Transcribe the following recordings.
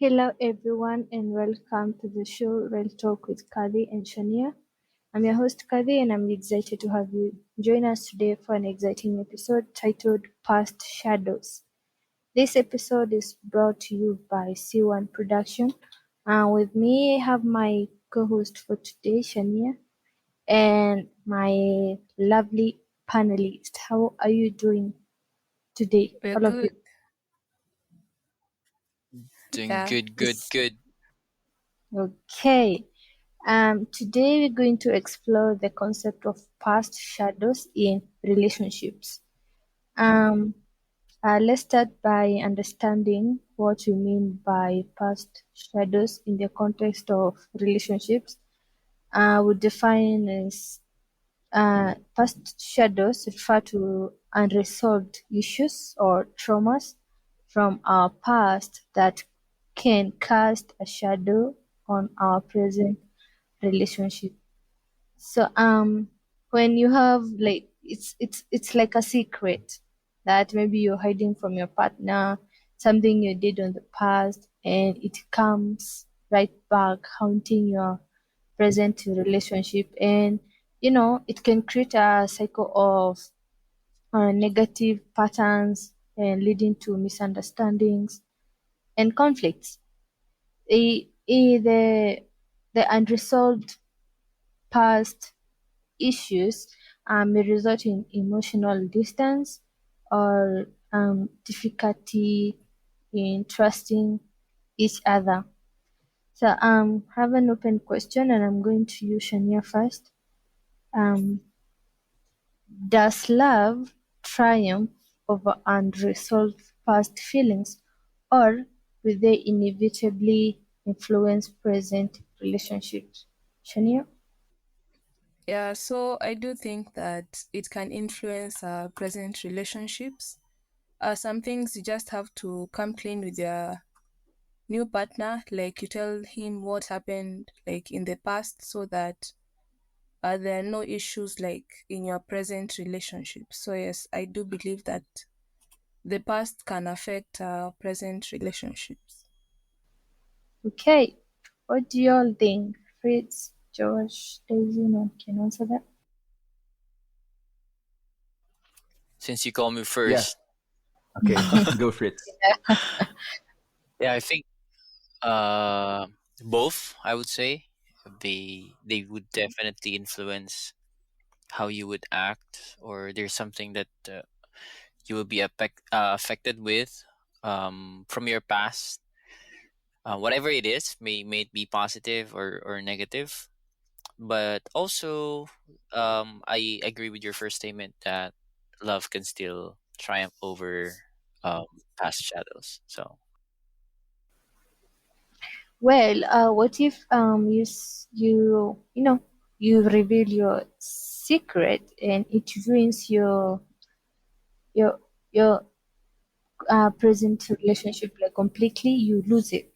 Hello, everyone, and welcome to the show Flirt Talk with Kadi and Shania. I'm your host, Kadi, and I'm excited to have you join us today for an exciting episode titled Past Shadows. This episode is brought to you by C1 Production. With me, I have my co host for today, Shania, and my lovely panelist. How are you doing today, We're all of you? good. Doing Yeah. good, good, Yes. good. Okay. Today we're going to explore the concept of past shadows in relationships. Um, let's start by understanding what we mean by past shadows in the context of relationships. We define as past shadows refer to unresolved issues or traumas from our past that can cast a shadow on our present relationship. So when you have like it's like a secret that maybe you're hiding from your partner, something you did in the past, and it comes right back haunting your present relationship, and it can create a cycle of negative patterns and leading to misunderstandings and conflicts. The unresolved past issues may result in emotional distance or difficulty in trusting each other. So have an open question, and I'm going to you, Shania, first. Um, does love triumph over unresolved past feelings, or will they inevitably influence present relationships? Shania? Yeah. So I do think that it can influence present relationships. Some things you just have to come clean with your new partner. Like you tell him what happened like in the past so that there are no issues like in your present relationship. So yes, I do believe that the past can affect present relationships. Okay, what do you all think? Fritz, Josh, Daisy, no can answer that. Since you call me Yeah. first, Okay. Go Fritz. yeah, I think uh, both. I would say they would definitely influence how you would act, or there's something that you will be affected with from your past. Whatever it is, may it be positive or negative. But also, I agree with your first statement that love can still triumph over um, past shadows. So Well, what if you reveal your secret and it ruins your your present relationship like completely? You lose it.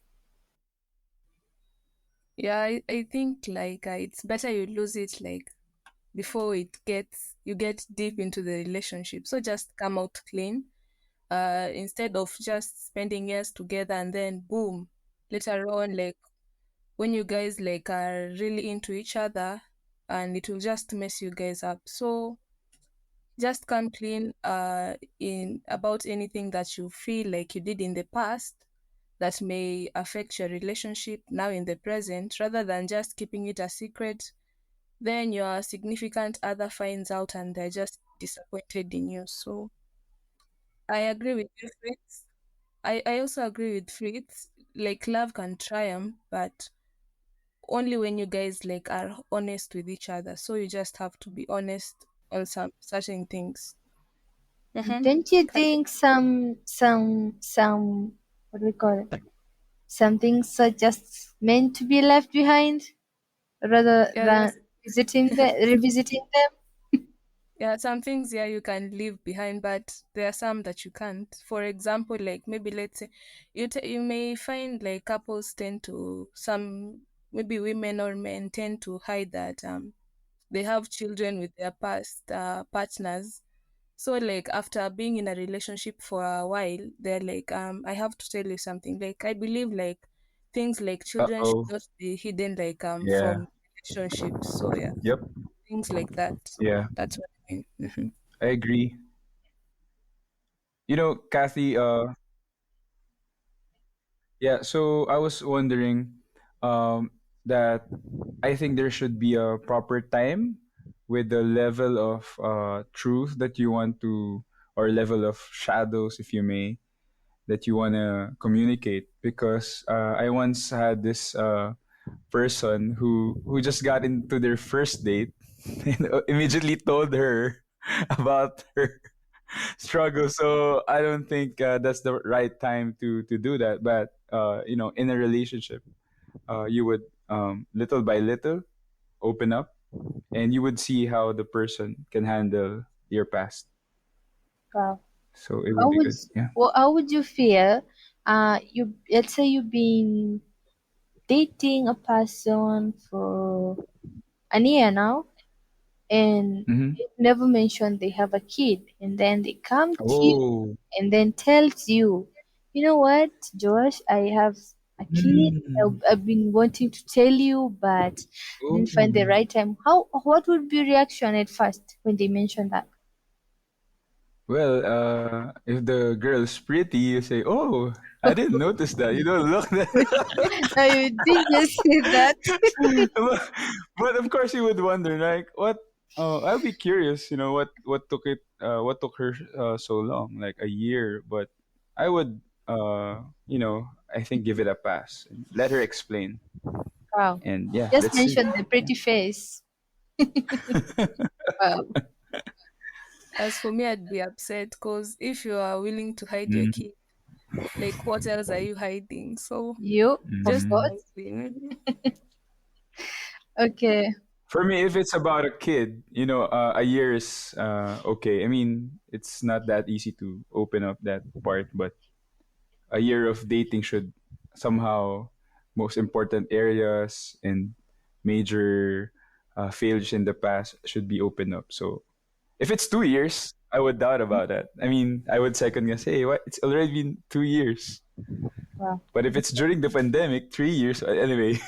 Yeah, I think like it's better you lose it like before you get deep into the relationship. So just come out clean. Instead of just spending years together and then boom, later on like when you guys like are really into each other and it will just mess you guys up. So just come clean in about anything that you feel like you did in the past that may affect your relationship now in the present rather than just keeping it a secret, then your significant other finds out and they're just disappointed in you. So I agree with you, Fritz. I also agree with Fritz. Like love can triumph, but only when you guys like are honest with each other. So you just have to be honest on some certain things. Mm-hmm. Don't you think some what do we call it? Some things are just meant to be left behind rather Yeah, than revisiting them. yeah, some things yeah you can leave behind, but there are some that you can't. For example, like maybe let's say you may find like couples tend to some maybe women or men tend to hide that they have children with their past partners. So like after being in a relationship for a while, they're like I have to tell you something. Like I believe like things like children should Uh-oh. not be hidden like Yeah. from relationships. So yeah, Yep. things like that. So Yeah. that's what I mean. Mhm. I agree. Kathy, yeah, so I was wondering um that I think there should be a proper time with the level of truth that you want to, or level of shadows, if you may, that you want to communicate. Because I once had this person who just got into their first date and immediately told her about her struggle. So I don't think that's the right time to do that. But in a relationship, you would little by little open up, and you would see how the person can handle your past. Wow. So it would How be would good. Yeah. how would you feel? You let's say you've been dating a person for an year now, and Mm-hmm. they never mentioned they have a kid, and then they come to you Oh. and then tells you, you know what, Josh, I have a kid. Mm. I've been wanting to tell you, but I didn't find the Oh. right time. What would be your reaction at first when they mention that? Well, if the girl's pretty, you say, "Oh, I didn't notice that. You don't look that." I did just say that. But of course, you would wonder, like, what? I'll be curious. What took her so long, like a year. But I would, I think give it a pass and let her explain. Wow. And yeah, Just let's see. mention the pretty face. Wow. As for me, I'd be upset because if you are willing to hide your Mm, kid, like what else are you hiding? So You, of just mm. course. nicely. Okay. For me, if it's about a kid, a year is okay. I mean, it's not that easy to open up that part, but a year of dating should somehow, most important areas and major failures in the past should be opened up. So if it's 2 years, I would doubt about that. I mean, I would second guess, hey, what? It's already been 2 years. Wow. But if it's during the pandemic, 3 years, anyway.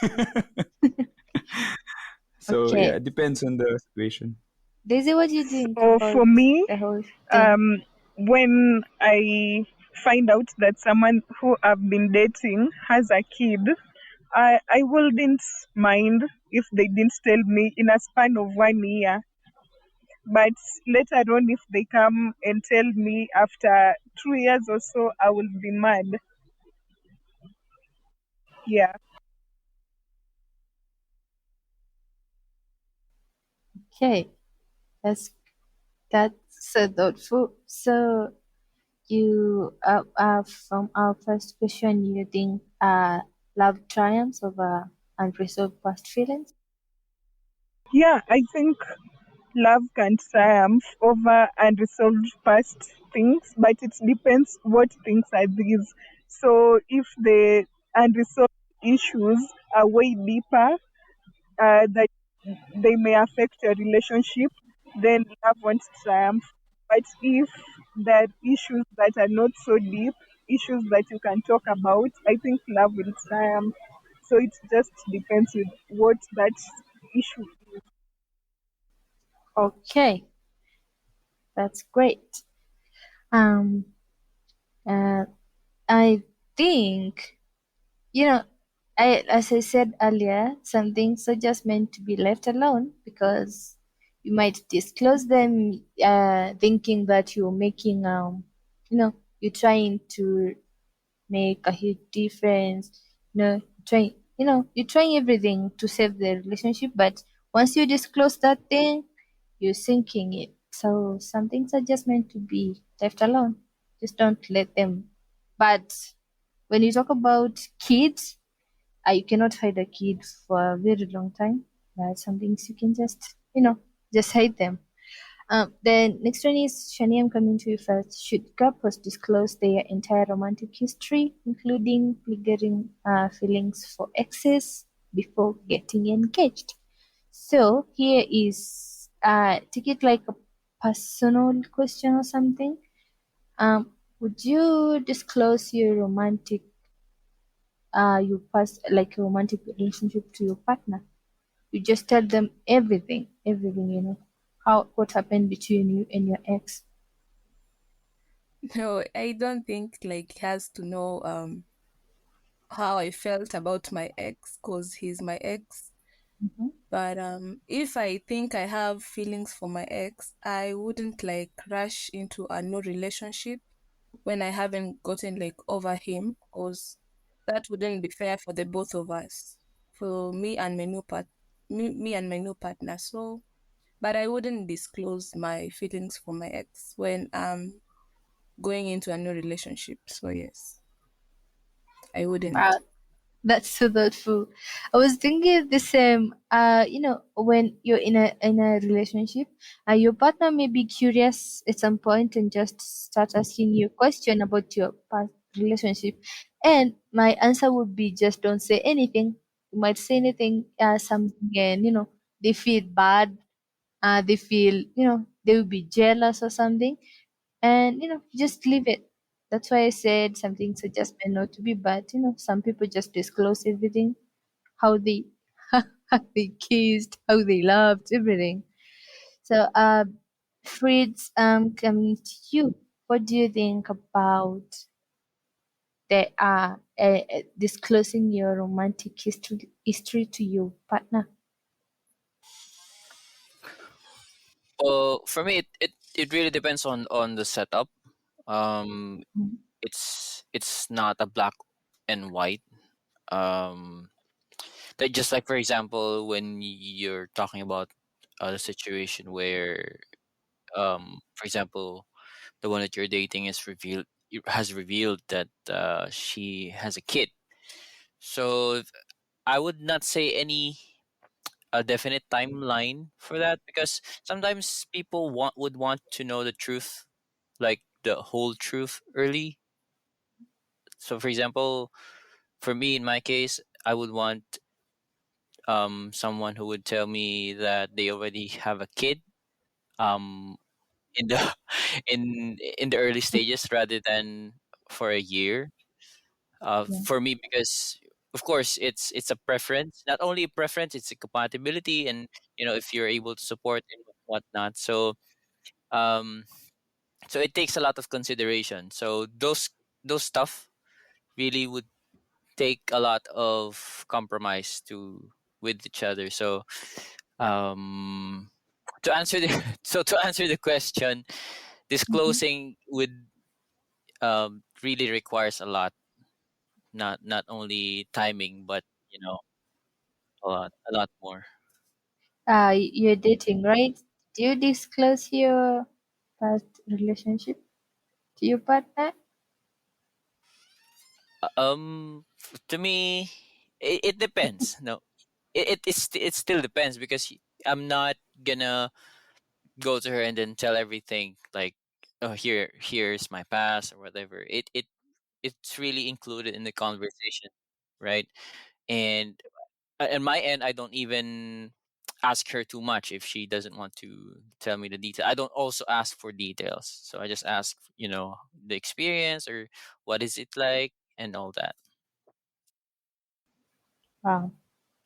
So yeah, Okay. it depends on the situation. Daisy, what do you think So about for me, the whole thing? um, when I find out that someone who I've been dating has a kid, I wouldn't mind if they didn't tell me in a span of 1 year. But later on, if they come and tell me after 2 years or so, I will be mad. Yeah. Okay. That's so thoughtful. So you from our first question, you think love triumphs over unresolved past feelings? Yeah, I think love can triumph over unresolved past things, but it depends what things are these. So if the unresolved issues are way deeper, that they may affect your relationship, then love won't triumph. But if there are issues that are not so deep, issues that you can talk about, I think love will triumph. So it just depends with what that issue is. Okay, that's great. Um, uh, I think, you know, as I said earlier, some things are just meant to be left alone because you might disclose them, thinking that you're making, you're trying to make a huge difference. You're trying everything to save the relationship, but once you disclose that thing, you're sinking it. So some things are just meant to be left alone. Just don't let them. But when you talk about kids, you cannot hide a kid for a very long time. Some things you can just hide them. The next one is Shani. I'm coming to you first. Should couples disclose their entire romantic history, including triggering feelings for exes before getting engaged? So here is take it like a personal question or something. Would you disclose your romantic your past, like a romantic relationship to your partner. You just tell them everything, everything, how what happened between you and your ex. No, I don't think like he has to know how I felt about my ex because he's my ex. Mhm. But if I think I have feelings for my ex, I wouldn't like rush into a new relationship when I haven't gotten like over him, because that wouldn't be fair for the both of us, for me and my new partner. So, but I wouldn't disclose my feelings for my ex when I'm going into a new relationship. So yes, I Wow, wouldn't. that's so thoughtful. I was thinking the same. When you're in a relationship, your partner may be curious at some point and just start asking you a question about your past relationship, and my answer would be just don't say anything. You might say anything, something, and they feel bad. They feel, they will be jealous or something, and just leave it. That's why I said some things are just meant not to be, but some people just disclose everything, how they how they kissed, how they loved, everything. So Fritz, coming to you, what do you think about the disclosing your romantic history to your partner? Well, for me, it really depends on the setup. Um, Mhm. it's not a black and white. Um, that just like for example, when you're talking about a situation where, for example, the one that you're dating has revealed that she has a kid. So I would not say any a definite timeline for that, because sometimes people would want to know the truth, like the whole truth early. So for example, for me in my case, I would want someone who would tell me that they already have a kid um in the in the early stages rather than for a year. Yeah. For me, because of course it's a preference, not only a preference, it's a compatibility, and if you're able to support and whatnot. Um so it takes a lot of consideration. So those stuff really would take a lot of compromise to with each other. So um to answer the to answer the question, Mhm. disclosing would really requires a lot, not only timing, but a lot more. You're dating, right? Do you disclose your past relationship to your partner? To me, it depends. No, it still depends, because I'm not gonna go to her and then tell everything, like, oh, here's my past or whatever. It's really included in the conversation, right? And on my end, I don't even ask her too much if she doesn't want to tell me the detail. I don't also ask for details, so I just ask, the experience, or what is it like, and all that. Wow,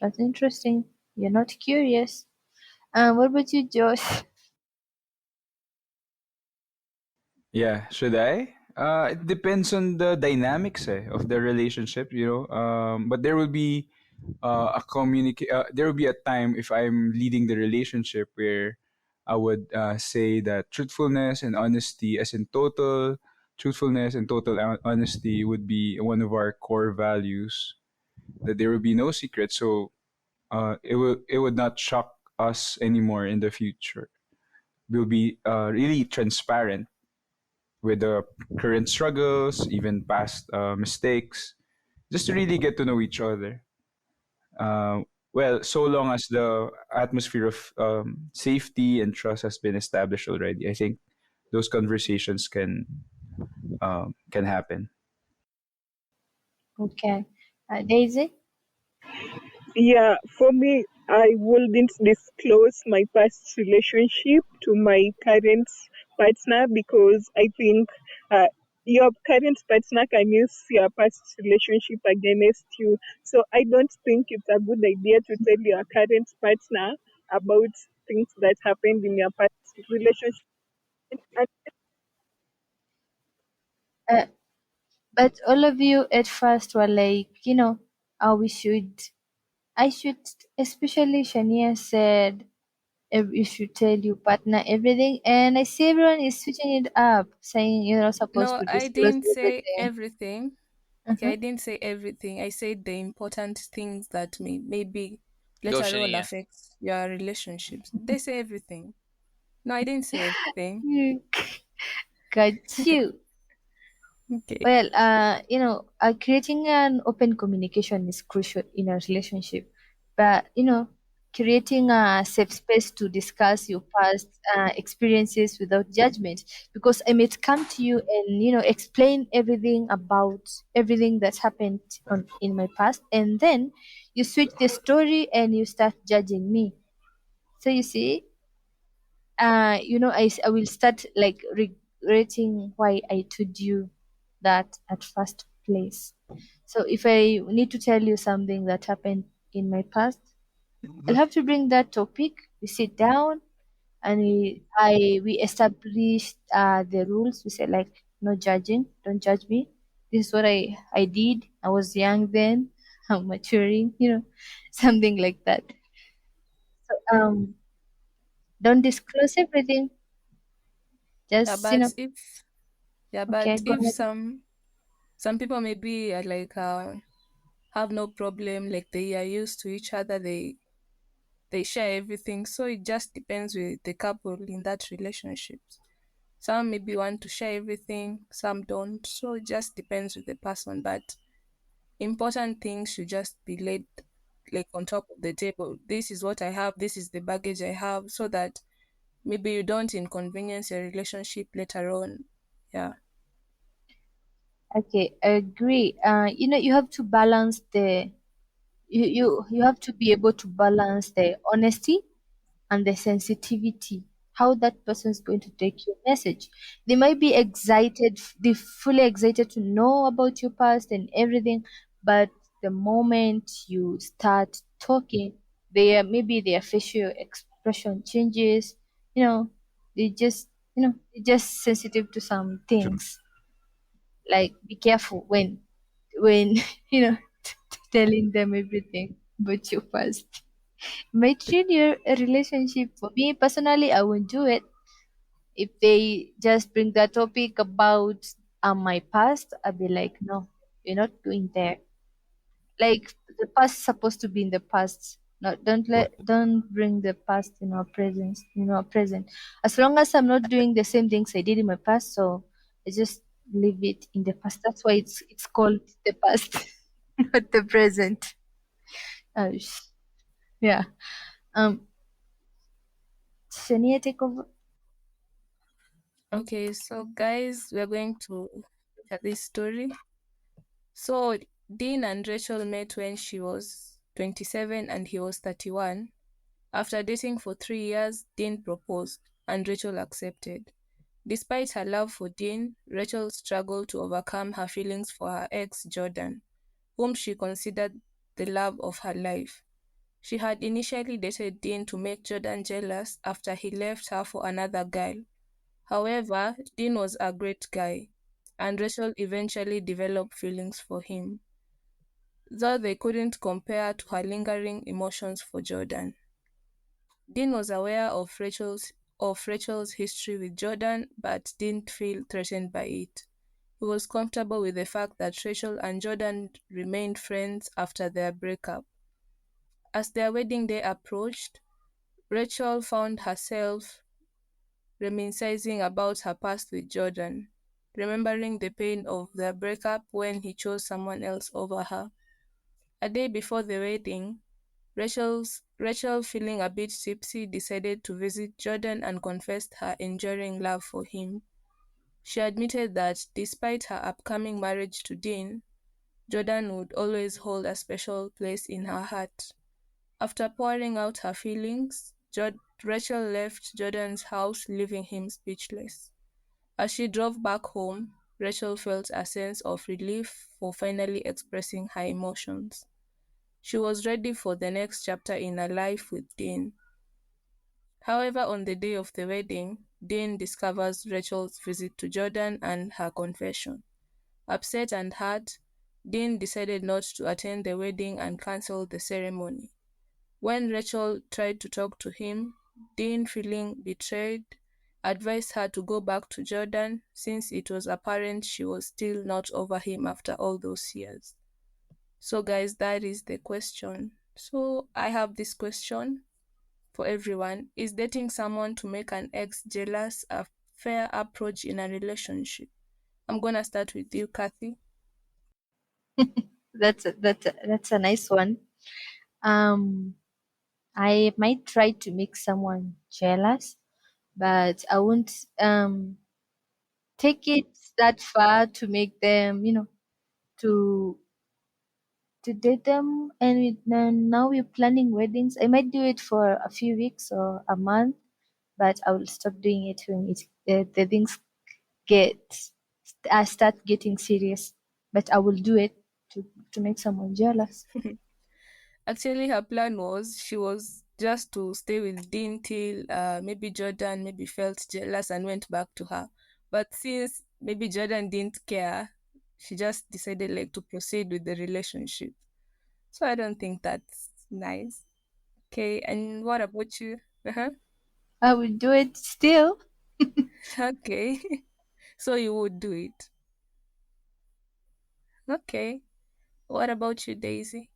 that's interesting. You're not curious. What about you, Josh? Yeah, should I? It depends on the dynamics of the relationship, but there will be there will be a time if I'm leading the relationship where I would say that truthfulness and honesty, as in total truthfulness and total honesty, would be one of our core values. That there will be no secret, so it would not shock us anymore in the future. We'll be really transparent with the current struggles, even past mistakes, just to really get to know each other. Uh, well, so long as the atmosphere of safety and trust has been established already, I think those conversations can happen. Okay. Daisy? Yeah, for me, I wouldn't disclose my past relationship to my current partner because I think uh, your current partner can use your past relationship against you. So I don't think it's a good idea to tell your current partner about things that happened in your past relationship. And Uh, but all of you at first were like, we should. I should, especially Shania said, you should tell your partner everything. And I see everyone is switching it up, saying you're not supposed No, to I disclose didn't say everything. everything. Okay, Mm-hmm. I didn't say everything. I said the important things that may maybe Go, later on Shania. affect your relationships. They say everything. No, I didn't say everything. Got you. Okay. Well, creating an open communication is crucial in a relationship. But, creating a safe space to discuss your past experiences without judgment. Because I might come to you and, explain everything about everything that's happened in my past. And then you switch the story and you start judging me. So you see, I will start like regretting why I told you that at first place. So if I need to tell you something that happened in my past, I'll have to bring that topic. We sit down and we establish the rules. We say like no judging, don't judge me. This is what I did. I was young then. I'm maturing, something like that. So don't disclose everything. Yeah, Just but if yeah, okay, but go if ahead. some people maybe have no problem, like they are used to each other, they share everything. So it just depends with the couple in that relationship. Some maybe want to share everything, some don't. So it just depends with the person. But important things should just be laid like on top of the table. This is what I have, this is the baggage I have, so that maybe you don't inconvenience your relationship later on. Yeah. Okay, I agree. You have to balance you have to be able to balance the honesty and the sensitivity. How that person is going to take your message. They might be excited, they fully excited to know about your past and everything, but the moment you start talking, maybe their facial expression changes. You know, they just they're just sensitive to some things. Like be careful when telling them everything about your past. Might ruin your relationship. For me personally, I won't do it. If they just bring that topic about my past, I'll be like, no, you're not going there. Like the past is supposed to be in the past. No, don't bring the past in our presence, present. As long as I'm not doing the same things I did in my past, so I just leave it in the past. That's why it's called the past, not the present. Yeah. Um, Shania, take over. Okay, so guys, we're going to look at this story. So Dean and Rachel met when she was 27 and he was 31. After dating for 3 years, Dean proposed and Rachel accepted. Despite her love for Dean, Rachel struggled to overcome her feelings for her ex Jordan, whom she considered the love of her life. She had initially dated Dean to make Jordan jealous after he left her for another guy. However, Dean was a great guy, and Rachel eventually developed feelings for him, though they couldn't compare to her lingering emotions for Jordan. Dean was aware of Rachel's history with Jordan, but didn't feel threatened by it. He was comfortable with the fact that Rachel and Jordan remained friends after their breakup. As their wedding day approached, Rachel found herself reminiscing about her past with Jordan, remembering the pain of their breakup when he chose someone else over her. A day before the wedding, Rachel, feeling a bit tipsy, decided to visit Jordan and confessed her enduring love for him. She admitted that despite her upcoming marriage to Dean, Jordan would always hold a special place in her heart. After pouring out her feelings, Rachel left Jordan's house, leaving him speechless. As she drove back home, Rachel felt a sense of relief for finally expressing her emotions. She was ready for the next chapter in her life with Dean. However, on the day of the wedding, Dean discovers Rachel's visit to Jordan and her confession. Upset and hurt, Dean decided not to attend the wedding and canceled the ceremony. When Rachel tried to talk to him, Dean, feeling betrayed, advised her to go back to Jordan since it was apparent she was still not over him after all those years. So, guys, that is the question. So, I have this question for everyone. Is dating someone to make an ex jealous a fair approach in a relationship? I'm gonna start with you, Kathy. That's a nice one. Um, I might try to make someone jealous, but I won't take it that far to make them, to date them. And now we're planning weddings. I might do it for a few weeks or a month, but I will stop doing it when the things get I start getting serious. But I will do it to make someone jealous. Actually, her plan was she was just to stay with Dean till maybe Jordan maybe felt jealous and went back to her. But since maybe Jordan didn't care, she just decided like to proceed with the relationship. So I don't think that's nice. Okay, and what about you? Uh-huh. I will do it still. Okay, so you would do it. Okay, what about you, Daisy?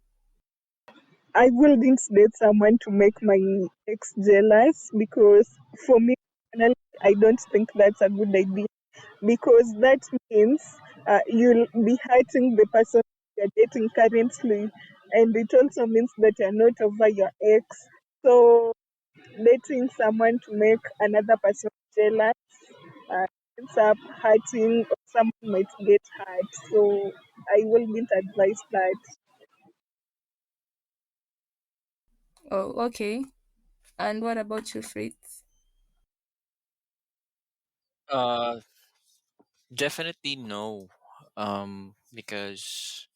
I wouldn't date someone to make my ex jealous because for me, personally, I don't think that's a good idea because that means you'll be hurting the person you're dating currently, and it also means that you're not over your ex. So, dating someone to make another person jealous uh, ends up hurting, or someone might get hurt. So, I wouldn't advise that. Oh, okay. And what about you, Fritz? Uh, Definitely no. Because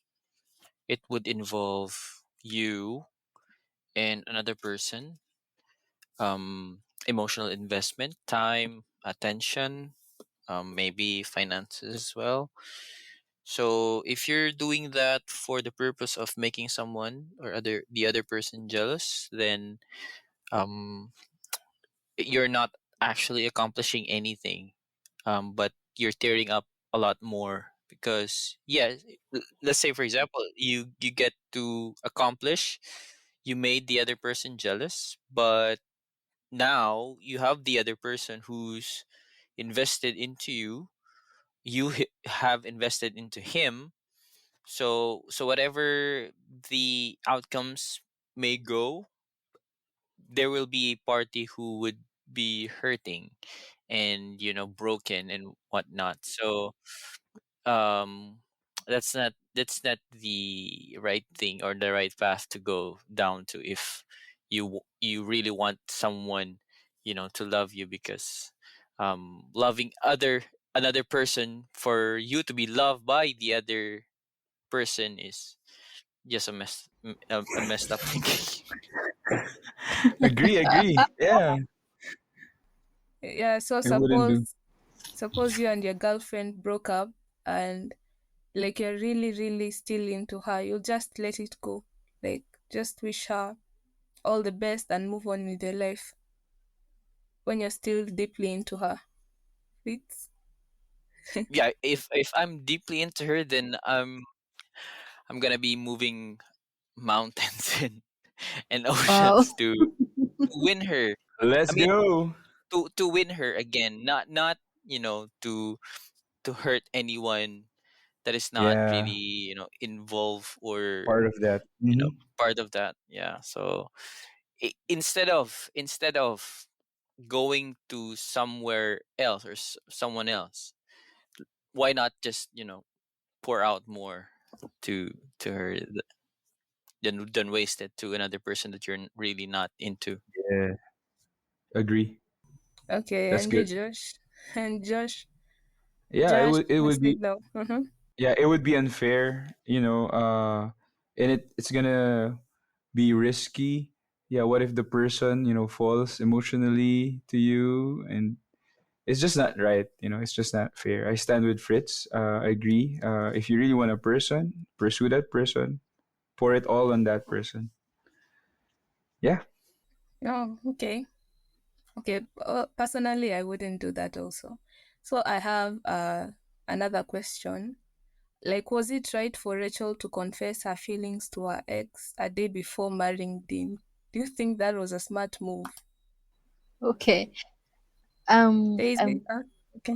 it would involve you and another person, emotional investment, time, attention, maybe finances as well. So if you're doing that for the purpose of making someone or the other person jealous, then um, you're not actually accomplishing anything, but you're tearing up a lot more because yeah, let's say for example you get to accomplish, you made the other person jealous, but now you have the other person who's invested into you, have invested into him. So whatever the outcomes may go, there will be a party who would be hurting and broken and whatnot. So um that's not the right thing or the right path to go down to if you really want someone to love you, because loving another person for you to be loved by the other person is just a messed up thinking. Agree, agree. Yeah, Yeah, so I wouldn't do. suppose you and your girlfriend broke up and like you're really, really still into her, you'll just let it go. Like just wish her all the best and move on with your life when you're still deeply into her. Fritz? Yeah, if I'm deeply into her, then I'm gonna be moving mountains and Wow. oceans to win her. I Let's mean, go. to win her again, not to hurt anyone that is not Yeah, really involved or part of that. Hmm. part of that. Yeah. So instead of going to somewhere else or someone else, why not just pour out more to her than waste it to another person that you're really not into. Yeah, agree. Okay, That's and you, good. Josh? And Josh? Yeah, Just it would say be, no. Mm-hmm. yeah, it would be unfair, and it's gonna be risky. Yeah, what if the person, falls emotionally to you, and it's just not right, it's just not fair. I stand with Fritz. I agree. If you really want a person, pursue that person, pour it all on that person. Yeah. Oh, okay. Okay. Personally, I wouldn't do that also. So I have another question. Like, was it right for Rachel to confess her feelings to her ex a day before marrying Dean? Do you think that was a smart move? Okay. Daisy? Okay.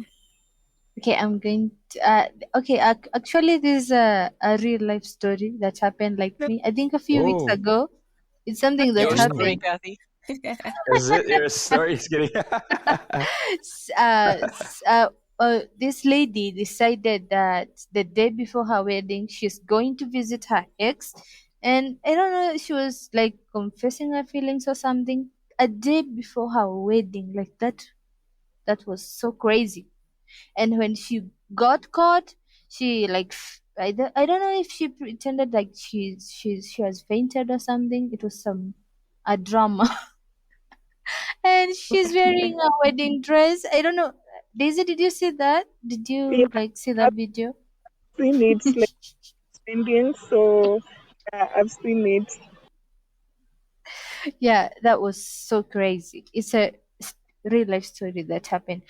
Okay, I'm going to. Okay, actually, this is a real life story that happened like No. me. I think a few weeks Oh. ago. It's something that Your Okay. story, happened. Kathy. Is it your story? Is kidding. S- uh, s- uh, this lady decided that the day before her wedding, she's going to visit her ex, and I don't know, she was like confessing her feelings or something a day before her wedding. Like that was so crazy. And when she got caught, she like I don't know if she pretended like she has fainted or something. It was some a drama. And she's wearing a wedding dress. I don't know. Daisy, did you see that? Did Yeah, you like see that I've video? seen it like trending, so yeah, I've seen it. Yeah, that was so crazy. It's a real life story that happened.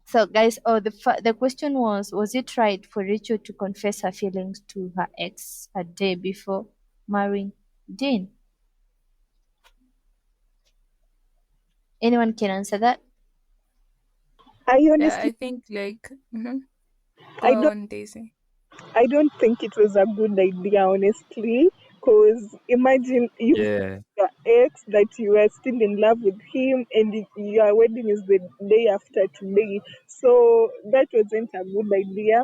So, guys, the question was it right for Rachel to confess her feelings to her ex a day before marrying Dean? Anyone can answer that? I Yeah, honestly, I think like, I go don't on, Daisy. I don't think it was a good idea, honestly, because imagine Yeah. your ex that you are still in love with him and your wedding is the day after today. So that wasn't a good idea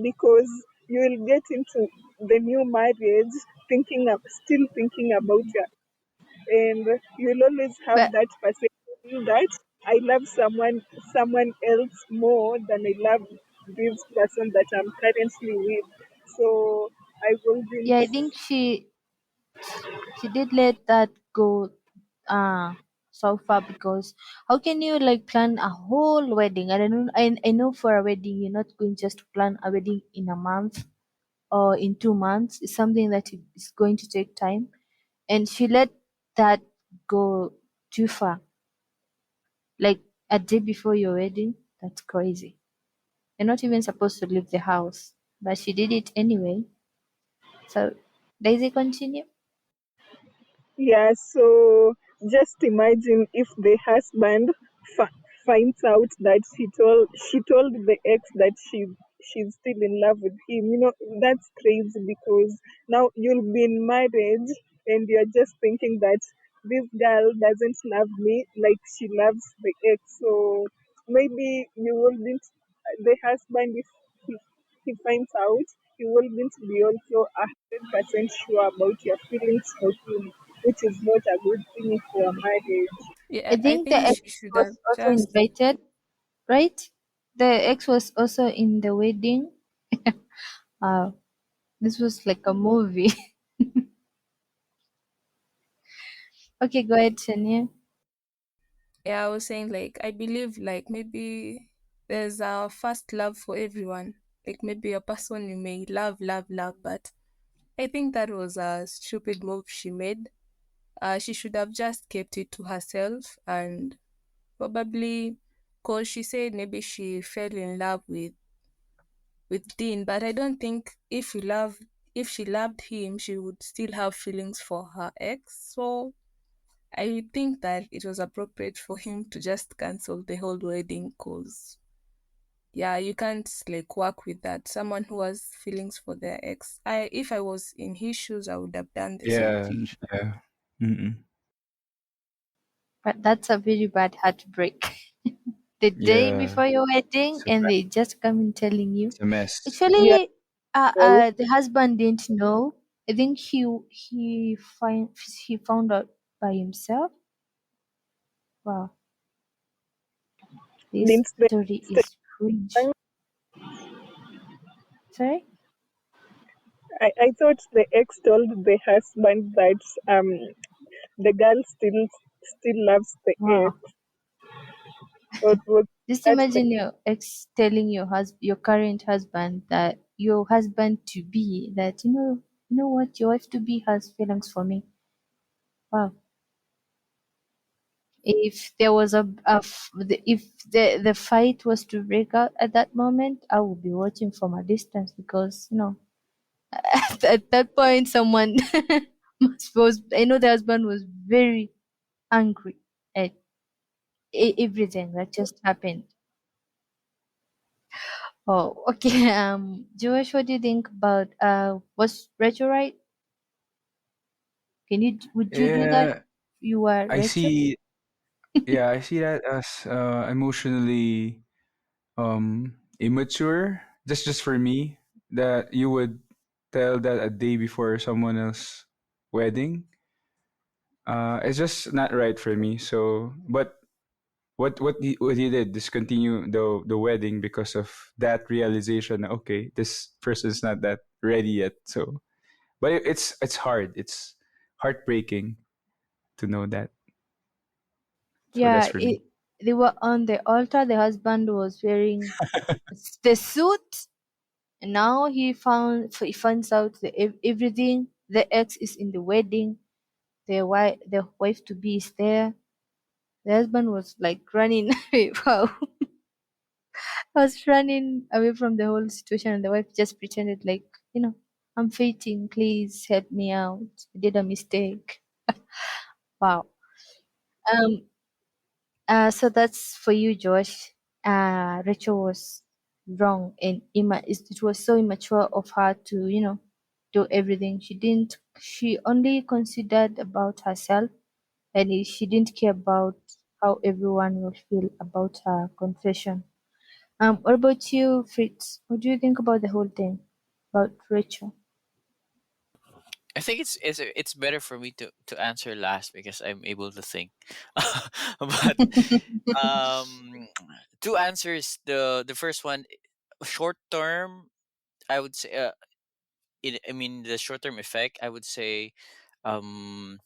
because you will get into the new marriage still thinking about your, and you'll always have But that perception that I love someone else more than I love this person that I'm currently with. So I wouldn't. yeah, I think she did let that go so far, because how can you like plan a whole wedding? I don't know. I know for a wedding you're not going just to plan a wedding in a month or in 2 months. It's something that is going to take time, and she let that go too far. Like a day before your wedding, that's crazy. You're not even supposed to leave the house, but she did it anyway. So Daisy, continue. Yeah, so just imagine if the husband finds out that she told the ex that she's still in love with him. That's crazy because now you'll be in marriage and you're just thinking that this girl doesn't love me like she loves the ex. So maybe you wouldn't the husband, if he finds out, he wouldn't be also 100% sure about your feelings for him, which is not a good thing for a marriage. I Yeah, I think the think ex she should was have also just, invited, right? The ex was also in the wedding. This was like a movie. Okay, go ahead, Shania. yeah, I was saying like, I believe like maybe there's a first love for everyone. Like maybe a person you may love, love, love, but I think that was a stupid move she made. She should have just kept it to herself and probably, cause she said maybe she fell in love with Dean, but I don't think if she loved him, she would still have feelings for her ex. So I think that it was appropriate for him to just cancel the whole wedding, cause yeah, you can't like work with that. Someone who has feelings for their ex. If I was in his shoes, I would have done the same Yeah. thing. Yeah. Mm-mm. But that's a very bad heartbreak. The day Yeah. before your wedding, It's a and mess. they just come in telling you. It's a mess. Yeah, Actually, well, the husband didn't know. I think he found out by himself. Wow, this didn't they story stay is cringe. Sorry. I thought the ex told the husband that the girl still loves the ex, Wow. or was Just that the imagine your ex telling your current husband that your husband to be that you know what, your wife to be has feelings for me. Wow. If there was if the fight was to break out at that moment, I would be watching from a distance because at that point someone was, I know the husband was very angry at everything that just happened. Oh, okay. Josh, what do you think about was Rachel right? Would you do that? Yeah, If you were I Rachel? see. Yeah, I see that as emotionally immature. Just for me, that you would tell that a day before someone else's wedding. It's just not right for me. So, but what he did is continue the wedding because of that realization. Okay, this person's not that ready yet. So, but it's hard. It's heartbreaking to know that. So that's Yeah, for me. they were on the altar. The husband was wearing the suit, and now he finds out everything. The ex is in the wedding. The wife to be is there. The husband was like running. Wow, I was running away from the whole situation, and the wife just pretended like, I'm fainting. Please help me out. I did a mistake. Wow. Um. So that's for you, Josh. Rachel was wrong, and it was so immature of her to, do everything. She didn't. She only considered about herself, and she didn't care about how everyone will feel about her confession. What about you, Fritz? What do you think about the whole thing about Rachel? I think it's better for me to answer last because I'm able to think. But um, two answers. The first one, short term. I would say. I mean, the short term effect. I would say, um,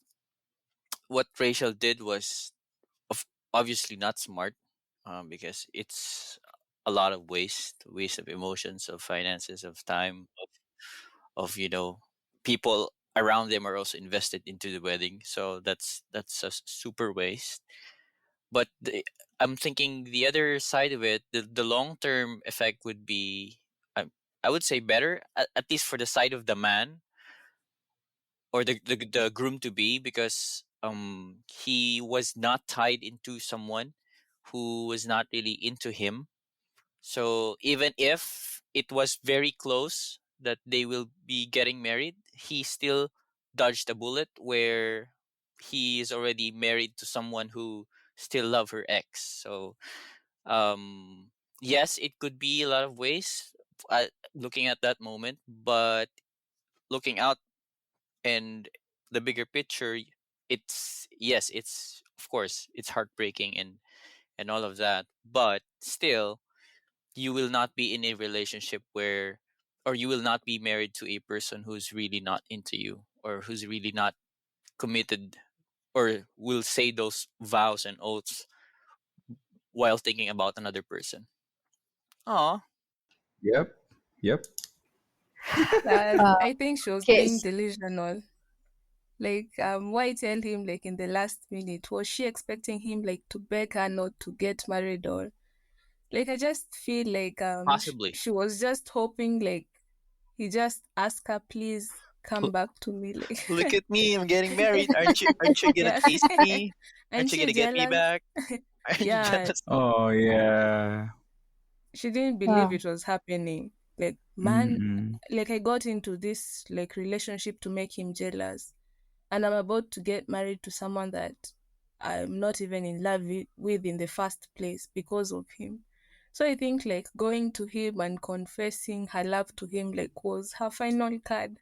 what Rachel did was of obviously not smart, because it's a lot of waste of emotions, of finances, of time, of people around them are also invested into the wedding, so that's a super waste. But I'm thinking the other side of it, the long term effect would be, I would say, better, at least for the side of the man, or the groom to be, because he was not tied into someone who was not really into him. So even if it was very close that they will be getting married, he still dodged a bullet where he is already married to someone who still love her ex. So yes, it could be a lot of ways, looking at that moment, but looking out and the bigger picture, it's, yes, it's, of course, it's heartbreaking and all of that, but still, you will not be in a relationship where, or you will not be married to a person who's really not into you, or who's really not committed, or will say those vows and oaths while thinking about another person. Oh, Yep. Yep. Uh, I think she was okay. being delusional. Like, why tell him like in the last minute? Was she expecting him like to beg her not to get married, or like I just feel like possibly. she was just hoping like he just ask her, please come L- back to me, Look like at me, I'm getting married. Aren't you gonna yeah, taste me? Aren't and you she gonna get me jealous. back? Aren't you Yeah, jealous? Oh yeah. she didn't believe Wow. it was happening. Like, man, Mm-mm. like I got into this like relationship to make him jealous, and I'm about to get married to someone that I'm not even in love with in the first place because of him. So I think like going to him and confessing her love to him like was her final card.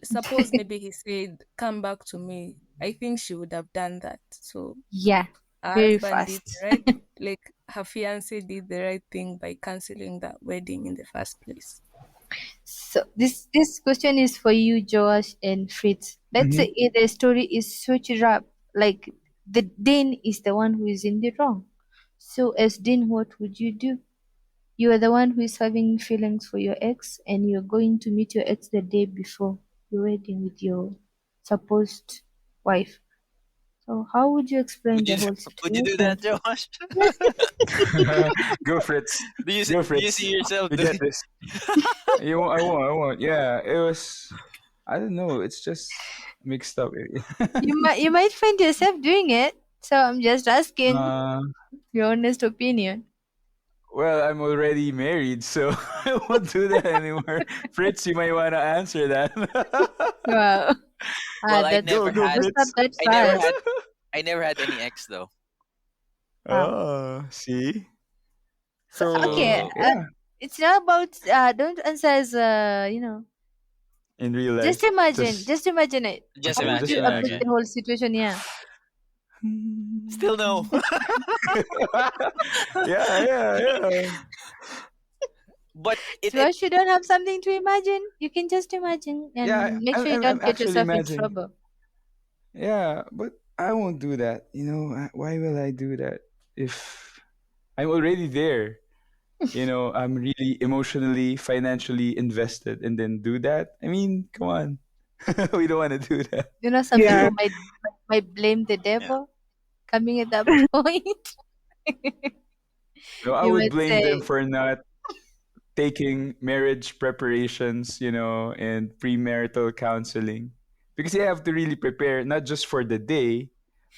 Suppose maybe he said, "Come back to me." I think she would have done that. So Yeah, her very husband did fast. the right, like her fiance did the right thing by canceling that wedding in the first place. So this question is for you, Josh and Fritz. Let's Mm-hmm. say if the story is switched up, like the Dean is the one who is in the wrong. So as Dean, what would you do? You are the one who is having feelings for your ex, and you're going to meet your ex the day before your wedding with your supposed wife. So how would you explain Would the you whole would you do that, situation? Josh? Go Fritz. Go Do you see Fritz. yourself You get doing? this. You want, I want, I want. Yeah, it was. I don't know. It's just mixed up. You might find yourself doing it. So I'm just asking uh, your honest opinion. well, I'm already married, so I won't do that anymore. Fritz, you might want to answer that. Wow. Well, That's Go, what's up Fritz. that I never fast. had, I never had any ex though. Wow. Oh, see. So okay, So So yeah, it's not about don't answer as in real just life, imagine, just just imagine it. just How okay, would just you imagine. approach Okay. the imagine. whole situation? Yeah. Still no. Yeah, yeah, yeah. But So if you don't have something to imagine, you can just imagine Yeah, and make I'm, sure you I'm don't I'm get actually yourself in imagining. trouble. Yeah, but I won't do that. Why will I do that if I'm already there? I'm really emotionally, financially invested, and then do that. I mean, come on, we don't want to do that. You know, some Yeah. people might blame the yeah. devil coming at that point. No, I You would might blame them say, for not taking marriage preparations, and premarital counseling, because you have to really prepare not just for the day,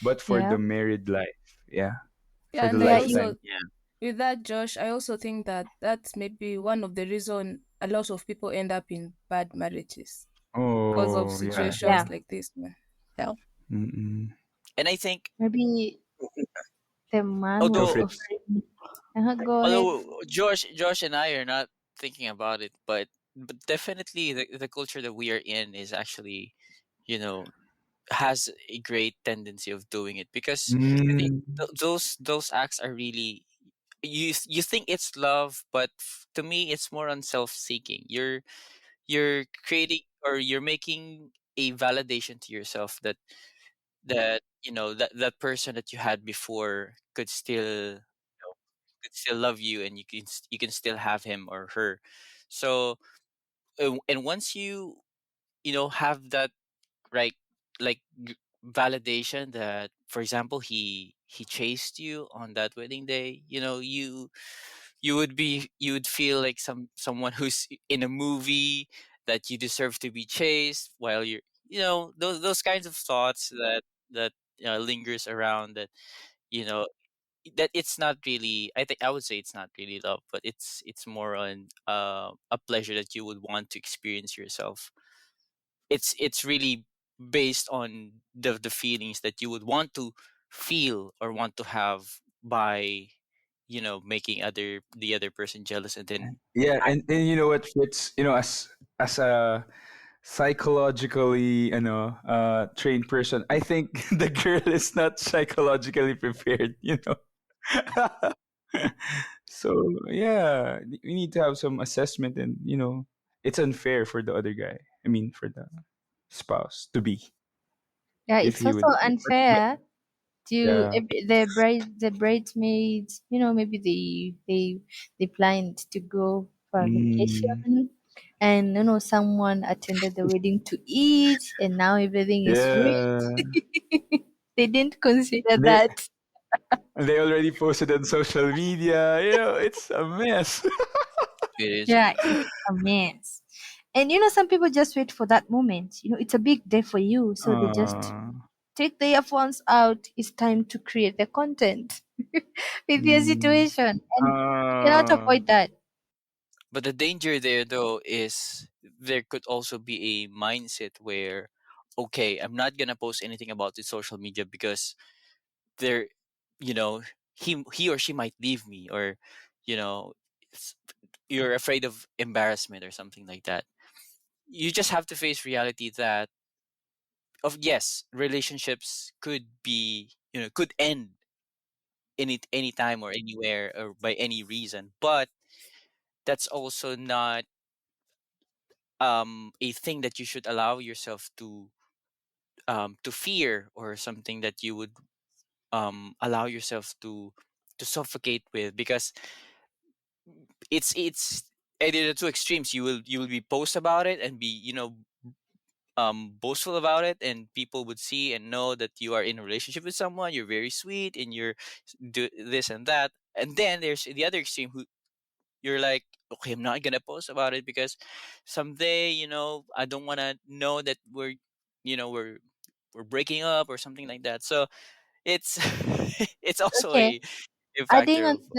but for yeah, the married life. Yeah, Yeah, for the and I yeah, you, also lifetime. Yeah. with that, Josh, I also think that that's maybe one of the reason a lot of people end up in bad marriages because of Oh yeah. yeah, situations like this, man. Yeah. Mm-mm. And I think maybe the man Go was although Fritz. afraid. Go ahead. although Josh and I are not thinking about it, but definitely the culture that we are in is actually, you know, has a great tendency of doing it because Mm, those acts are really, you think it's love, but to me it's more on self-seeking. You're creating or you're making a validation to yourself that that person that you had before could still love you, and you can still have him or her. So and once you have that, right, like validation that, for example, he chased you on that wedding day, you would feel like someone who's in a movie, that you deserve to be chased, while those kinds of thoughts that lingers around, that you know that it's not really, I would say it's not really love, but it's more on a pleasure that you would want to experience yourself. It's really based on the feelings that you would want to feel or want to have by making the other person jealous, and then yeah, act. and you know what Fritz, as a psychologically, trained person, I think the girl is not psychologically prepared. So yeah, we need to have some assessment, and it's unfair for the other guy. I mean, for the spouse to be, Yeah, if it's he also would. unfair to Yeah. the bridesmaids. Maybe they planned to go for a Mm, vacation, and someone attended the wedding to eat, and now everything is ruined. yeah. They didn't consider They that. they already posted on social media. It's a mess. It is. Yeah, it's a mess. And some people just wait for that moment. It's a big day for you, so they just uh, take the earphones out. It's time to create the content with your mm, situation, and you cannot uh, avoid that. But the danger there, though, is there could also be a mindset where, okay, I'm not gonna post anything about the social media because there, you know, he or she might leave me, or you know, it's- you're afraid of embarrassment or something like that. You just have to face reality that, of yes, relationships could be, could end any time or anywhere or by any reason, but that's also not a thing that you should allow yourself to fear, or something that you would allow yourself to suffocate with, because it's either the two extremes. You will be post about it and be, boastful about it, and people would see and know that you are in a relationship with someone, you're very sweet, and you're do this and that. And then there's the other extreme, who you're like, okay, I'm not gonna post about it because someday, I don't want to know that you know we're breaking up or something like that. So it's it's also Okay. a Adding factor on of.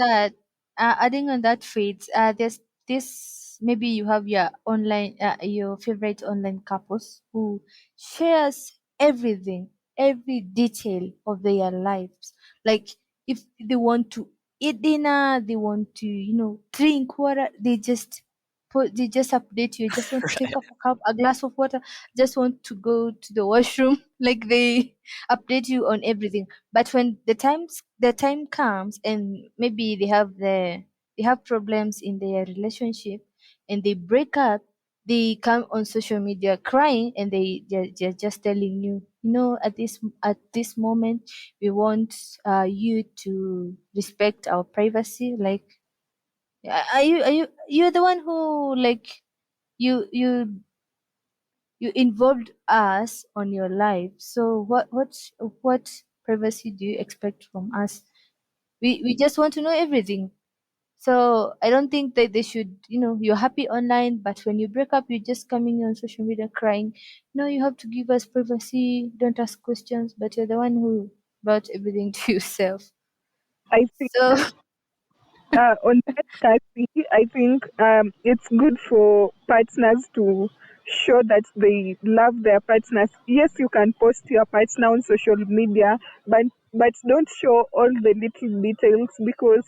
that, Fritz, there's this, maybe you have your online, your favorite online couples who shares everything, every detail of their lives. Like if they want to eat dinner, they want to, drink water, they just update you. Just want to take up a glass of water. Just want to go to the washroom. Like they update you on everything. But when the time comes, and maybe they have problems in their relationship, and they break up, they come on social media crying, and they're just telling you, at this moment, we want you to respect our privacy. Like, you're the one who, like, you involved us on your life. So what privacy do you expect from us? We just want to know everything. So I don't think that they should, you're happy online, but when you break up, you're just coming on social media crying. No, you have to give us privacy. Don't ask questions, but you're the one who brought everything to yourself. I think So on that, Kathy, I think it's good for partners to show that they love their partners. Yes, you can post your partner on social media, but don't show all the little details, because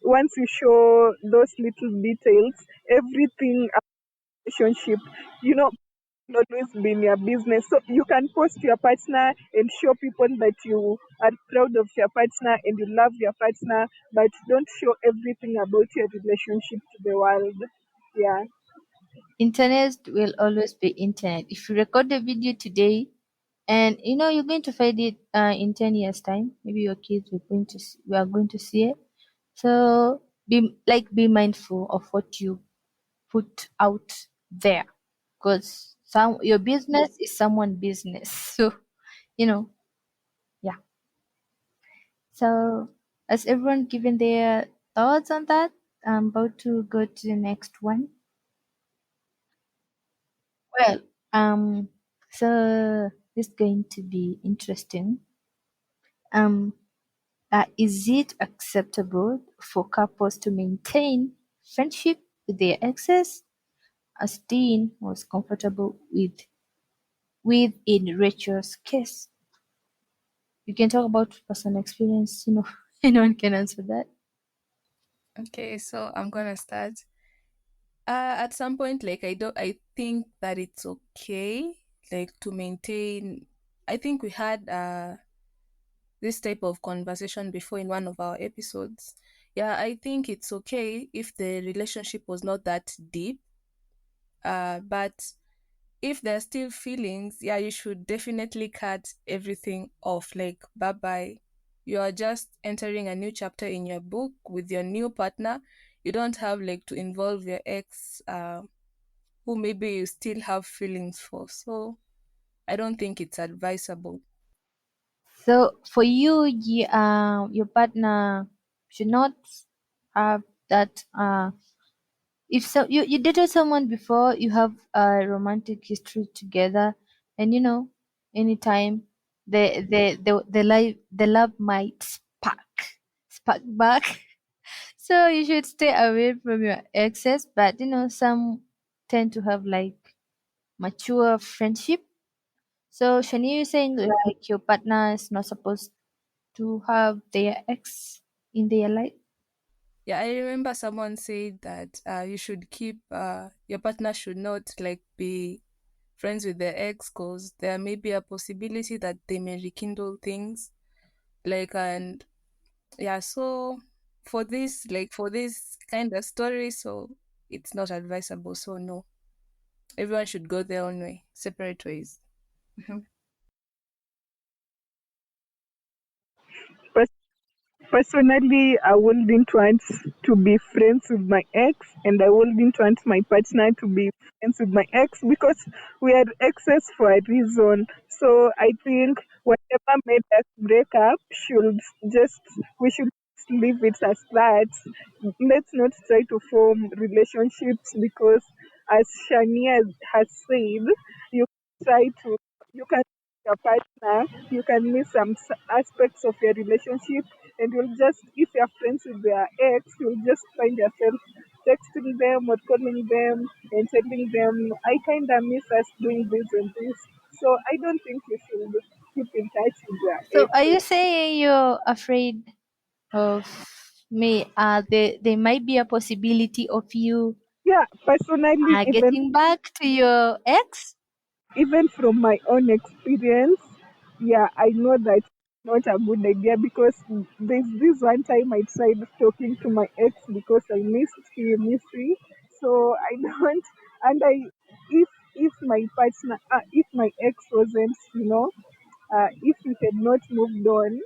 once you show those little details, everything about relationship, you know, will always be in your business. So you can post your partner and show people that you are proud of your partner and you love your partner, but don't show everything about your relationship to the world. Yeah. internet will always be internet. If you record the video today, and you're going to find it in 10 years time, maybe your kids we are going to see it. So be mindful of what you put out there, because your business is someone business. So you know yeah. So has everyone given their thoughts on that? I'm about to go to the next one. Well, so this is going to be interesting. um is it acceptable for couples to maintain friendship with their exes, as Dean was comfortable with in Rachel's case? You can talk about personal experience, anyone can answer that. Okay, so I'm gonna start. At some point, like I think that it's okay, like to maintain. I think we had this type of conversation before in one of our episodes. Yeah, I think it's okay if the relationship was not that deep. But if there's still feelings, yeah, you should definitely cut everything off. Like, bye bye. You are just entering a new chapter in your book with your new partner. You don't have like to involve your ex, who maybe you still have feelings for. So I don't think it's advisable. So for you, your partner should not have that. If so, you dated someone before, you have a romantic history together, and anytime the love might spark back. So you should stay away from your exes. But some tend to have like mature friendship. So Shani, you saying like your partner is not supposed to have their ex in their life? Yeah, I remember someone said that you should keep your partner should not like be friends with their ex because there may be a possibility that they may rekindle things. Like, and yeah, so for this kind of story, so it's not advisable. So no. Everyone should go their own way, separate ways. Mhm. Personally, I wouldn't want to be friends with my ex, and I wouldn't want my partner to be friends with my ex because we are exes for a reason. So I think whatever made us break up should just we should leave it as that. Let's not try to form relationships because, as Shania has said, you try to you can your partner, you can miss some aspects of your relationship, and you'll just, if you're friends with their ex, you'll just find yourself texting them or calling them and telling them, I kind of miss us doing this and this. So I don't think you should keep in touch with their So are you exes. saying you're afraid of there might be a possibility of you Yeah, personally, getting back to your ex? even from my own experience, yeah, I know that's not a good idea because there's this one time I tried talking to my ex because I missed him, you see. So I don't, and if my partner, if my ex wasn't, if he had not moved on,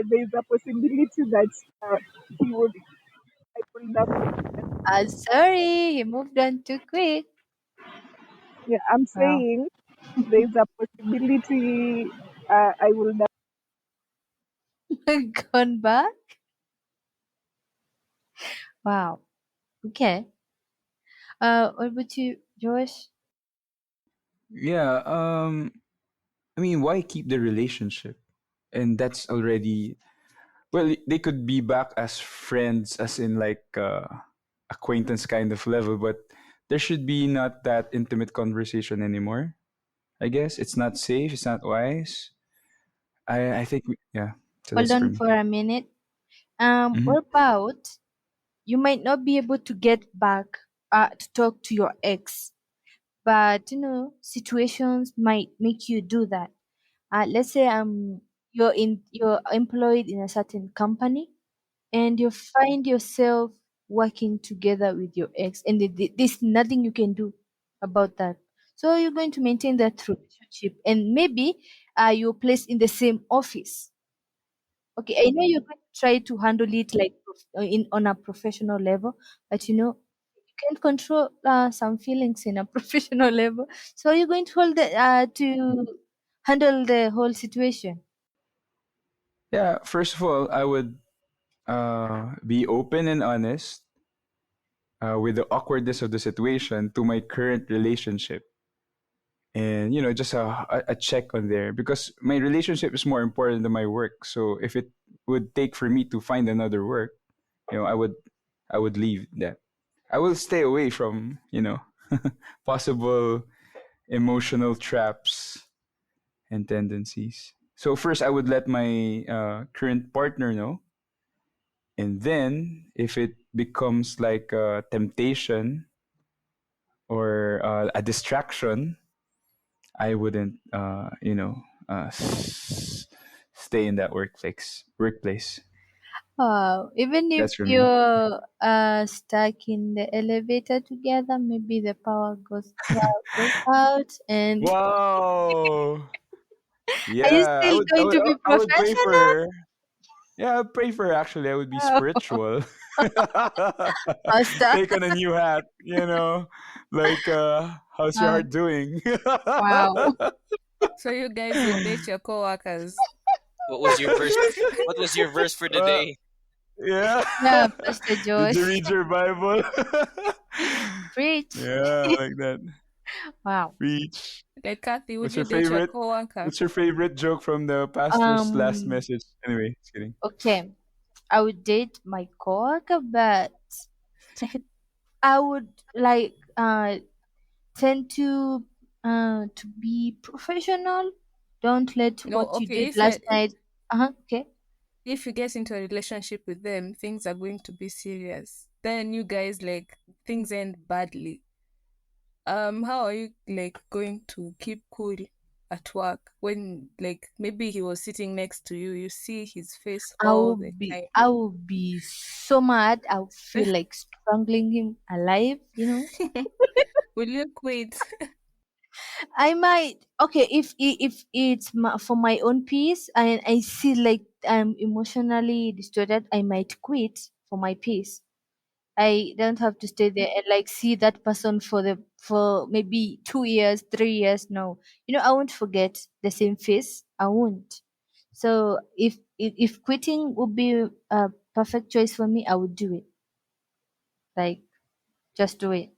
there's a possibility that he would, I would have, Sorry, you moved on too quick. yeah, I'm Wow. saying there's a possibility I will. Gone back? Wow. Okay. What about you, Josh? Yeah. I mean, why keep the relationship? And that's already, well, they could be back as friends, as in like acquaintance kind of level, but there should be not that intimate conversation anymore. I guess it's not safe. It's not wise. I think yeah. So Hold that's for on me. for a minute. Hmm. What about you might not be able to get back to talk to your ex, but situations might make you do that. Let's say you're employed in a certain company and you find yourself working together with your ex, and there's nothing you can do about that. So you're going to maintain that relationship, and maybe you're placed in the same office. Okay, I know you're going to try to handle it like in on a professional level, but you can't control some feelings in a professional level. So you're going to to handle the whole situation. Yeah. First of all, I would be open and honest with the awkwardness of the situation to my current relationship, and just a check on there, because my relationship is more important than my work. So if it would take for me to find another work, I would leave that. I will stay away from possible emotional traps and tendencies. So first I would let my current partner know, and then if it becomes like a temptation or a distraction, I wouldn't, stay in that workplace. Even if That's for me. you're stuck in the elevator together, maybe the power goes out, and Wow. are you Yeah, I still would, I going would, to be I would pray for professional? her. Yeah, I'd pray for her. Actually, I would be Oh, spiritual. Asta. Take on a new hat, like, how's your Uh, heart doing? wow. So you guys will date your coworkers. What was your verse? What was your verse for the uh, day? yeah. Yeah, Pastor Did you Josh. read your Bible? Preach. Yeah, like that. Wow. Preach. Like Kathy, would What's you your date your favorite? coworker? What's your favorite joke from the pastor's last Um. message? Anyway, just kidding. Okay. I would date my coworker, but I would like tend to be professional. Don't let No, what you okay. did last night. Okay. If you get into a relationship with them, things are going to be serious. Then you guys like things end badly. How are you like going to keep cool? at work when like maybe he was sitting next to you, you see his face I all will the be time. I will be so mad. I will feel like strangling him alive, you know. Will you quit? I might, okay, if it's for my own peace and I see like I'm emotionally distorted, I might quit for my peace. I don't have to stay there and like see that person for maybe 2 years, 3 years. No, you know, I won't forget the same face. I won't. So if quitting would be a perfect choice for me, I would do it. Like, just do it.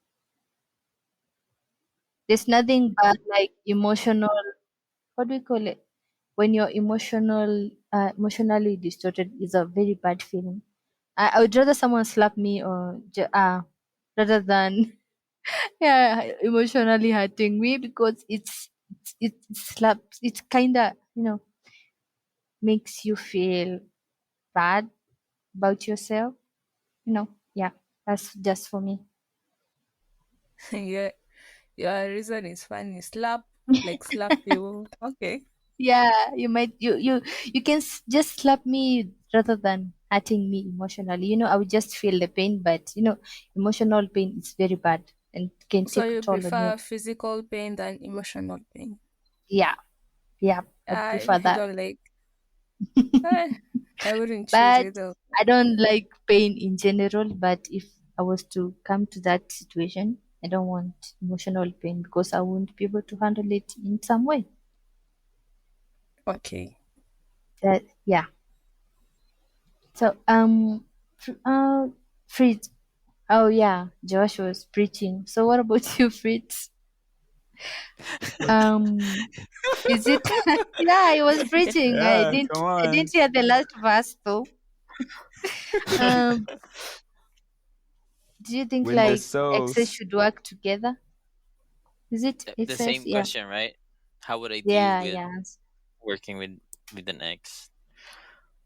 There's nothing bad like emotional. What do we call it? When you're emotionally distorted, is a very bad feeling. I would rather someone slap me or rather than yeah, emotionally hurting me because it slaps. It kind of, you know, makes you feel bad about yourself. You know, yeah, that's just for me. Yeah, your reason is funny. Slap, like slap you. Okay. Yeah, you can just slap me rather than hurting me emotionally. You know, I would just feel the pain, but you know, emotional pain is very bad and can So take a you toll on you. prefer physical pain than emotional pain? Yeah, yeah, I'd prefer You that. don't like. Eh, I wouldn't choose But either. I don't like pain in general. But if I was to come to that situation, I don't want emotional pain because I won't be able to handle it in some way. Okay. That yeah. So Fritz. Oh yeah, Josh was preaching. So what about you, Fritz? Um, is it? Yeah, he was preaching. I Yeah, didn't. come I didn't on. hear the last verse though. Um, do you think Win the like exes souls. should work together? Is it The exes? same Yeah. question, right? How would I deal Yeah, with yeah. working with an ex?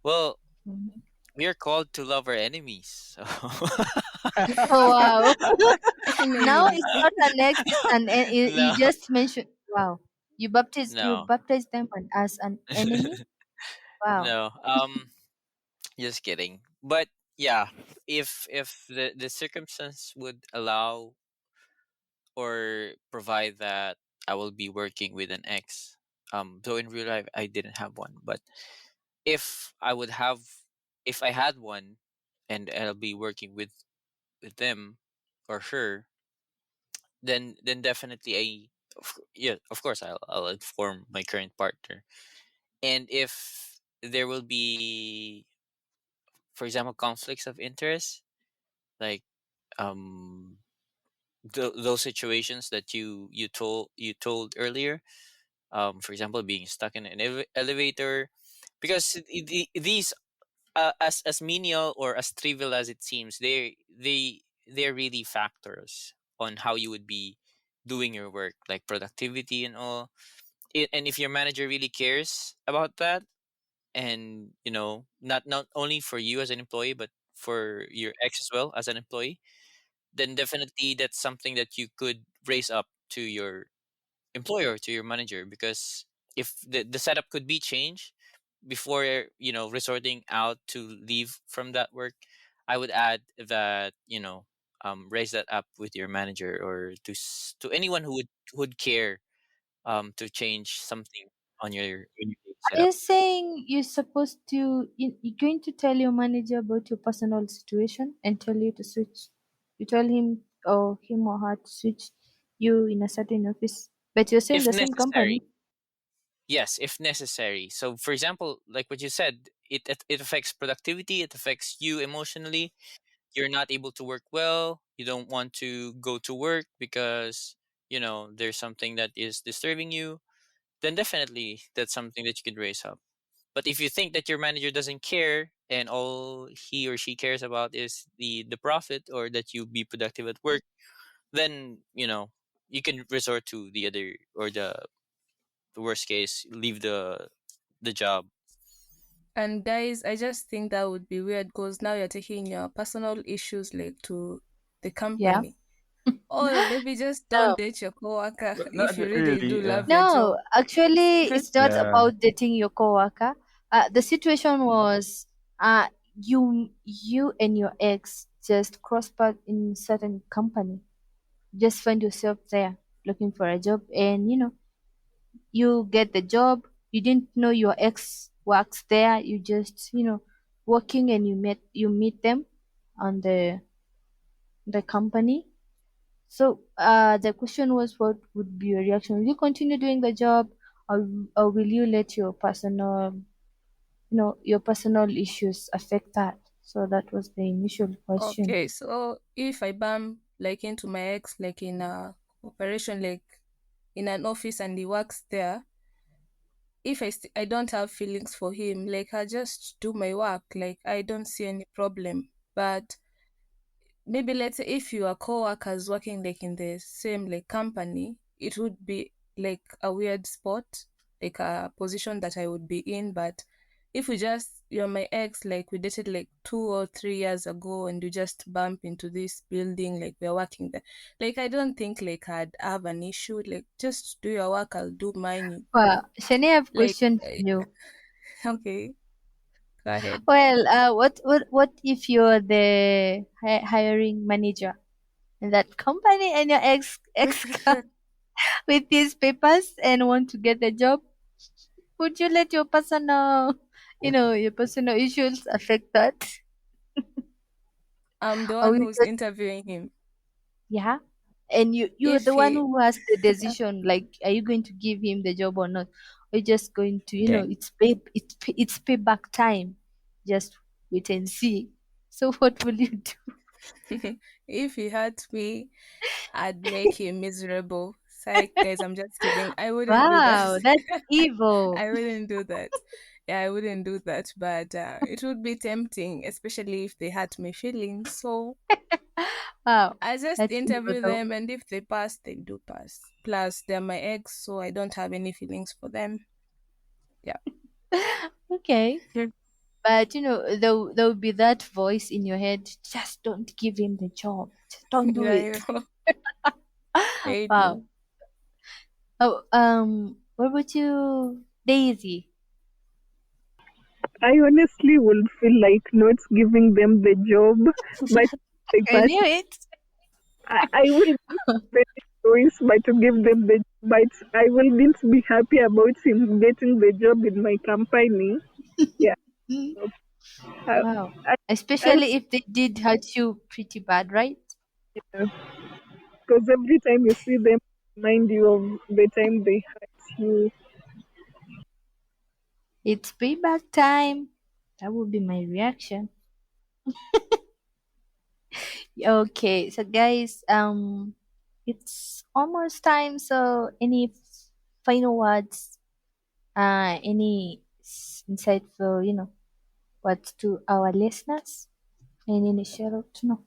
Well, Mhm. we are called to love our enemies. So Oh wow! Now Enemies. it's not an ex; it's you no, just mentioned. Wow, you no, baptized them as an enemy. Wow. no. Just kidding. But yeah, if the circumstance would allow or provide that I will be working with an ex. So in real life, I didn't have one, but if I would have, if I had one, and I'll be working with them or her, then definitely yeah, of course I'll inform my current partner, and if there will be, for example, conflicts of interest, like um those situations that you told earlier, for example, being stuck in an elevator, because these, as menial or as trivial as it seems, they're really factors on how you would be doing your work, like productivity and all. And if your manager really cares about that, and not only for you as an employee, but for your ex as well as an employee, then definitely that's something that you could raise up to your employer, to your manager, because if the setup could be changed before resorting out to leave from that work, I would add that, raise that up with your manager, or to anyone who would care to change something on your Are setup. you saying you're supposed to you're going to tell your manager about your personal situation and tell you to switch? You tell him or her to switch you in a certain office, but you're still in If the same necessary. company. Yes, if necessary. So for example, like what you said, it affects productivity, it affects you emotionally. You're not able to work well, you don't want to go to work because there's something that is disturbing you, then definitely that's something that you could raise up. But if you think that your manager doesn't care, and all he or she cares about is the profit, or that you be productive at work, then you can resort to the other, or the worst case, leave the job. And guys, I just think that would be weird because now you're taking your personal issues like to the Yeah. company. Or maybe just don't No, date your coworker But if not you really do really. Yeah. love your no, job. actually, it's not Yeah. about dating your coworker. The situation was, you and your ex just cross path in certain company. Just find yourself there looking for a job, and you get the job. You didn't know your ex works there. You just working, and you meet them on the company. So the question was, what would be your reaction? Will you continue doing the job, or will you let your personal issues affect that? So that was the initial question. Okay, so if I bump like into my ex, like in a operation, like in an office, and he works there, if I don't have feelings for him, like I just do my work, like I don't see any problem. But maybe let's say if you are co-workers working like in the same like company, it would be like a weird spot, like a position that I would be in. But if you're my ex, like we dated like 2 or 3 years ago, and you just bump into this building, like we're working there, like I don't think like I'd have an issue. Like just do your work, I'll do mine. Well, Shani, I have a Like question for you. okay, go ahead. Well, what if you're the hiring manager in that company, and your ex come with these papers and want to get the job? Would you let your personal issues affect that? I'm the Or one will you who's just, interviewing him. yeah? And you're If the one he who has the decision. Like, are you going to give him the job or not? Or you just going to, okay. it's payback time. Just wait and see. So what will you do? if he hurt me, I'd make him miserable. Psych, guys, I'm just kidding. I wouldn't do that. Wow, that's evil. I wouldn't do that. Yeah, I wouldn't do that. But it would be tempting, especially if they hurt my feelings. So Wow, I just that's evil interview though. them, and if they pass, they do pass. Plus, they're my ex, so I don't have any feelings for them. Yeah. Okay. But there will be that voice in your head, just don't give him the job. Just don't do Yeah, it. I do. Wow. Oh, what about you, Daisy? I honestly would feel like not giving them the job, but the I person knew it. I will any choice but to give them the but I wouldn't be happy about him getting the job in my company. Yeah. Mm, I, wow. I, I Especially if they did hurt you pretty bad, right? because every time you see them, remind you of the time they hurt you. It's payback time. That would be my reaction. Okay, so guys, it's almost time. So, any final words? Insightful, words to our listeners? Any shout out? No,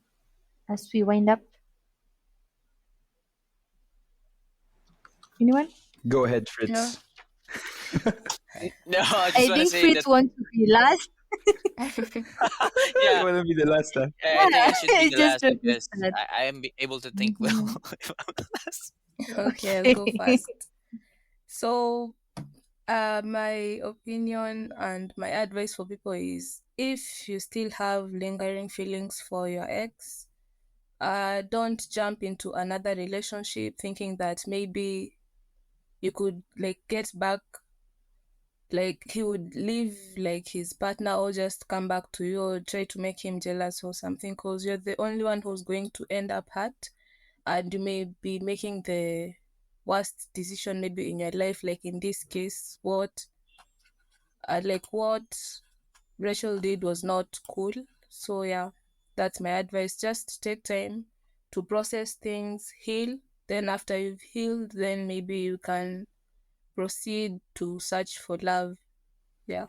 as we wind up. Anyone? Go ahead, Yeah. Fritz. No, I just I want to think say that. Fritz wants to be last. You Yeah, want to be the last time? I think I Yeah, should be the just last to because start. I am able to think well Mhm. if I'm the last. Okay, I'll go Okay. first. So, my opinion and my advice for people is if you still have lingering feelings for your ex, don't jump into another relationship thinking that maybe you could like get back, like he would leave like his partner or just come back to you or try to make him jealous or something, because you're the only one who's going to end up hurt, and you may be making the worst decision maybe in your life, like in this case what Rachel did was not cool. So yeah, that's my advice. Just take time to process things, heal. Then after you've healed, then maybe you can proceed to search for love. Yeah.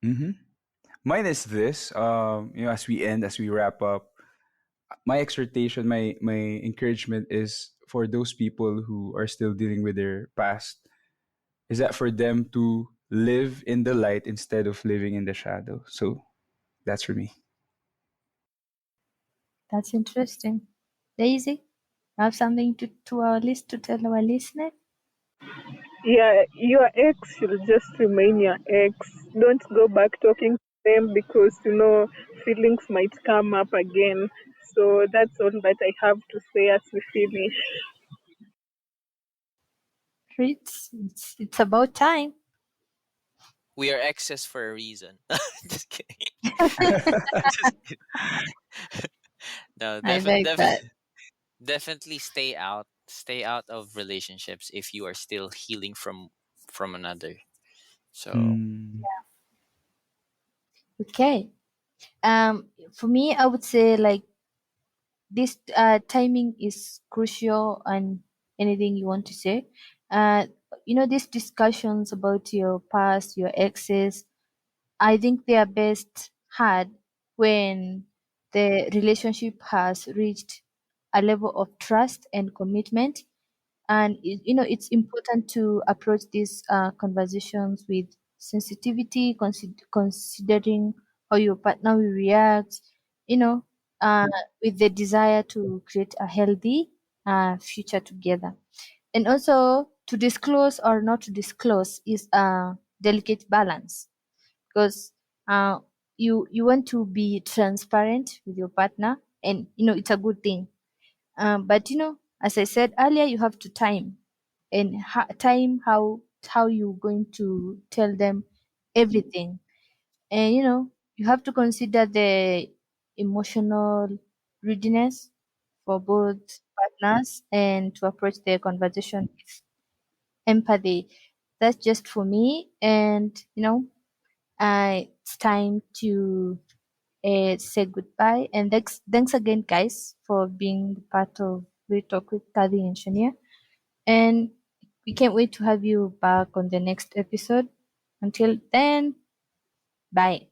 Mm-hmm. Mine is this. As we end, as we wrap up, my exhortation, my encouragement is for those people who are still dealing with their past, is that for them to live in the light instead of living in the shadow. So that's for me. That's interesting. Daisy, you have something to our list to tell our listener? Yeah, your ex should just remain your ex. Don't go back talking to them because feelings might come up again. So that's all that I have to say as we finish. It's about time. We are exes for a reason. Just kidding. Just kidding. No, I like that. definitely stay out of relationships if you are still healing from another. So Mm. Okay. For me, I would say like this timing is crucial and anything you want to say. Uh, these discussions about your past, your exes, I think they are best had when the relationship has reached a level of trust and commitment. And it's important to approach these conversations with sensitivity, considering how your partner will react, you know, uh, with the desire to create a healthy future together. And also, to disclose or not to disclose is a delicate balance, because uh, you want to be transparent with your partner, and it's a good thing. But as I said earlier, you have to time and time how you're going to tell them everything, and you have to consider the emotional readiness for both partners and to approach the conversation with empathy. That's just for me, and it's time to say goodbye. And thanks again, guys, for being part of Flirt Talk with Kadi and Shania. And we can't wait to have you back on the next episode. Until then, bye.